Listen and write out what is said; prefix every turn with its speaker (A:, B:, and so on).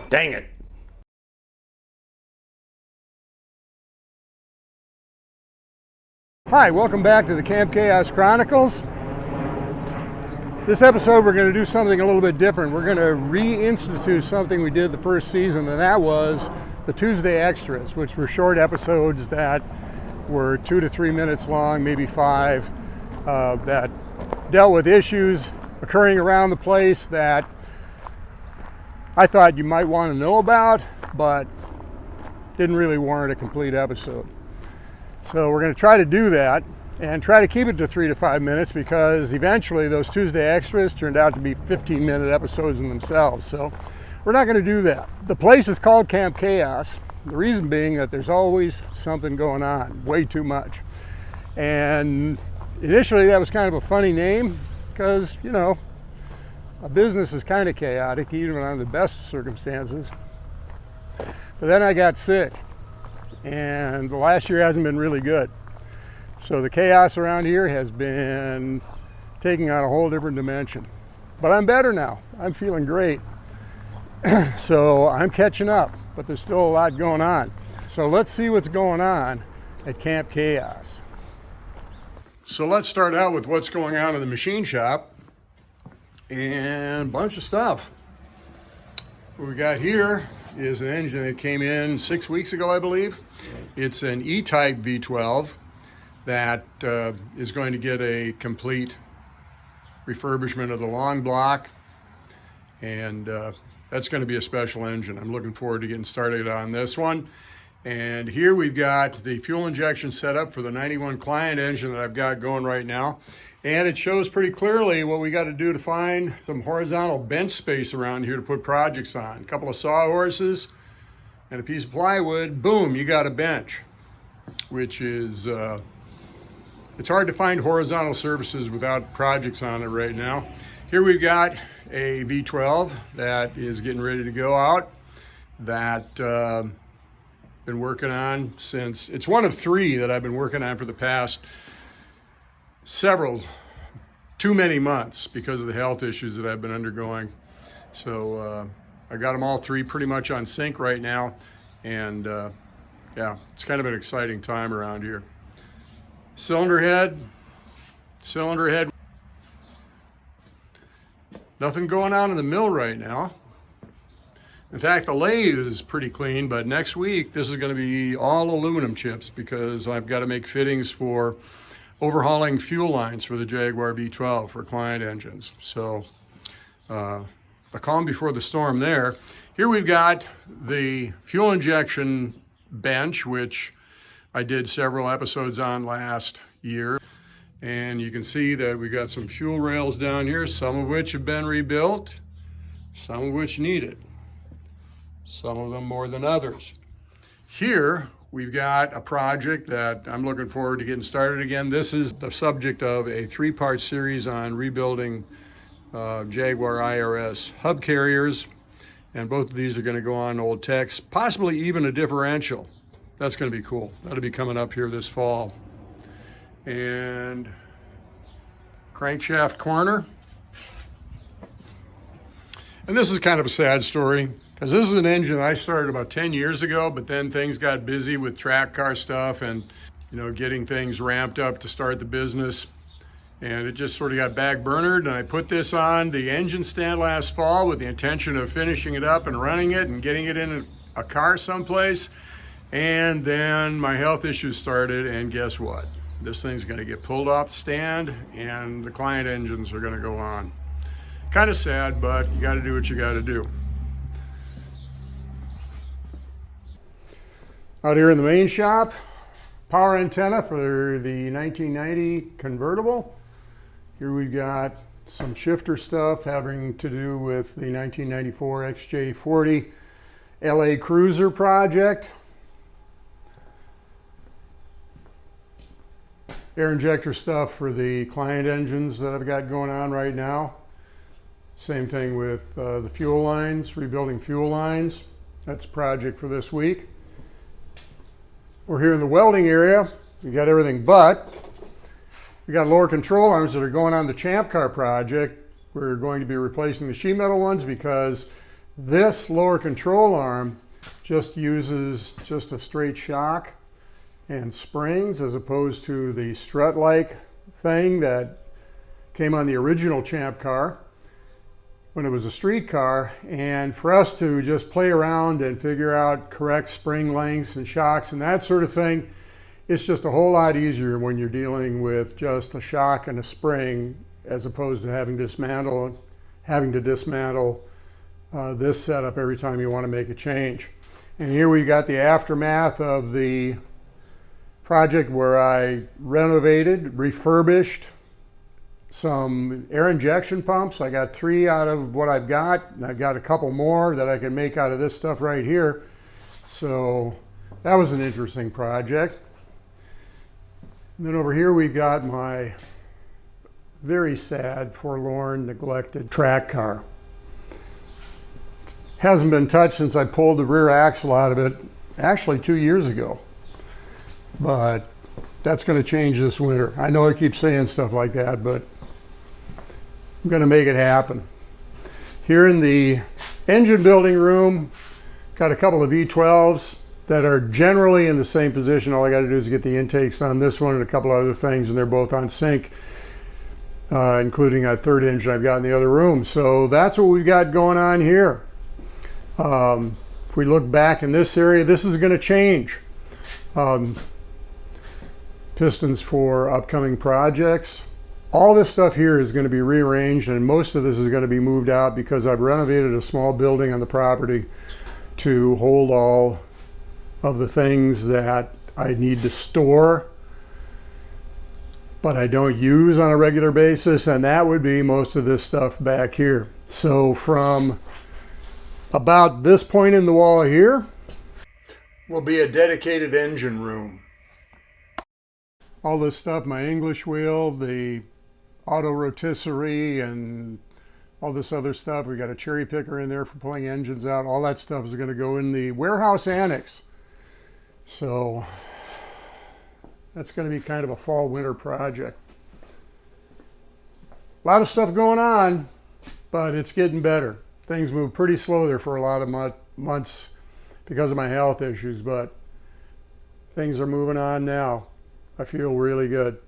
A: Dang it. Hi, welcome back to the Camp Chaos Chronicles. This episode we're going to do something a little bit different. We're going to reinstitute something we did the first season, and that was the Tuesday Extras, which were short episodes that were 2 to 3 minutes long, maybe 5, that dealt with issues occurring around the place that I thought you might want to know about, but didn't really warrant a complete episode. So we're going to try to do that and try to keep it to 3 to 5 minutes, because eventually those Tuesday Extras turned out to be 15-minute episodes in themselves. So we're not going to do that. The place is called Camp Chaos. The reason being that there's always something going on, way too much. And initially that was kind of a funny name because, you know, a business is kind of chaotic even under the best of circumstances. But then I got sick, and the last year hasn't been really good. So the chaos around here has been taking on a whole different dimension. But I'm better now. I'm feeling great. So I'm catching up, but there's still a lot going on. So let's see what's going on at Camp Chaos. So let's start out with what's going on in the machine shop and a bunch of stuff. What we got here is an engine that came in 6 weeks ago, I believe. It's an E-type V12 that is going to get a complete refurbishment of the long block, and that's going to be a special engine. I'm looking forward to getting started on this one. And here we've got the fuel injection setup for the 91 client engine that I've got going right now. And it shows pretty clearly what we got to do to find some horizontal bench space around here to put projects on. A couple of sawhorses and a piece of plywood, boom, you got a bench, which is, it's hard to find horizontal surfaces without projects on it right now. Here we've got a V12 that is getting ready to go out, that been working on since, it's one of 3 that I've been working on for the past too many months because of the health issues that I've been undergoing. So I got them all 3 pretty much on sync right now, and yeah, it's kind of an exciting time around here. Cylinder head. Nothing going on in the mill right now. In fact, the lathe is pretty clean, but next week this is going to be all aluminum chips because I've got to make fittings for overhauling fuel lines for the Jaguar V12 for client engines. So a calm before the storm there. Here we've got the fuel injection bench, which I did several episodes on last year. And you can see that we got some fuel rails down here, some of which have been rebuilt, some of which need it, some of them more than others. Here we've got a project that I'm looking forward to getting started again. This is the subject of a 3-part series on rebuilding Jaguar IRS hub carriers, and both of these are going to go on old techs, possibly even a differential. That's going to be cool. That'll be coming up here this fall. And crankshaft corner. And this is kind of a sad story, because this is an engine I started about 10 years ago, but then things got busy with track car stuff and, you know, getting things ramped up to start the business. And it just sort of got backburnered, and I put this on the engine stand last fall with the intention of finishing it up and running it and getting it in a car someplace. And then my health issues started, and guess what? This thing's going to get pulled off the stand, and the client engines are going to go on. Kind of sad, but you got to do what you got to do. Out here in the main shop, power antenna for the 1990 convertible. Here we've got some shifter stuff having to do with the 1994 XJ40 LA Cruiser project. Air injector stuff for the client engines that I've got going on right now. Same thing with the fuel lines, rebuilding fuel lines. That's a project for this week. We're here in the welding area. We got everything but we got lower control arms that are going on the Champ Car project. We're going to be replacing the sheet metal ones because This lower control arm just uses just a straight shock and springs, as opposed to the strut-like thing that came on the original Champ car when it was a street car. And for us to just play around and figure out correct spring lengths and shocks and that sort of thing, it's just a whole lot easier when you're dealing with just a shock and a spring, as opposed to having to dismantle this setup every time you want to make a change. And here we got the aftermath of the project where I renovated, refurbished some air injection pumps. I got 3 out of what I've got, and I've got a couple more that I can make out of this stuff right here. So that was an interesting project. And then over here we got my very sad, forlorn, neglected track car. Hasn't been touched since I pulled the rear axle out of it, actually 2 years ago. But that's going to change this winter. I know I keep saying stuff like that, but I'm going to make it happen. Here in the engine building room, got a couple of V12s that are generally in the same position. All I got to do is get the intakes on this one and a couple other things, and they're both on sync, including a third engine I've got in the other room. So that's what we've got going on here. If we look back in this area, this is going to change. Pistons for upcoming projects. All this stuff here is going to be rearranged, and most of this is going to be moved out because I've renovated a small building on the property to hold all of the things that I need to store but I don't use on a regular basis, and that would be most of this stuff back here. So from about this point in the wall here will be a dedicated engine room. All this stuff, my English wheel, the auto rotisserie, and all this other stuff. We got a cherry picker in there for pulling engines out. All that stuff is going to go in the warehouse annex. So that's going to be kind of a fall winter project. A lot of stuff going on, but it's getting better. Things move pretty slow there for a lot of months because of my health issues, but things are moving on now. I feel really good.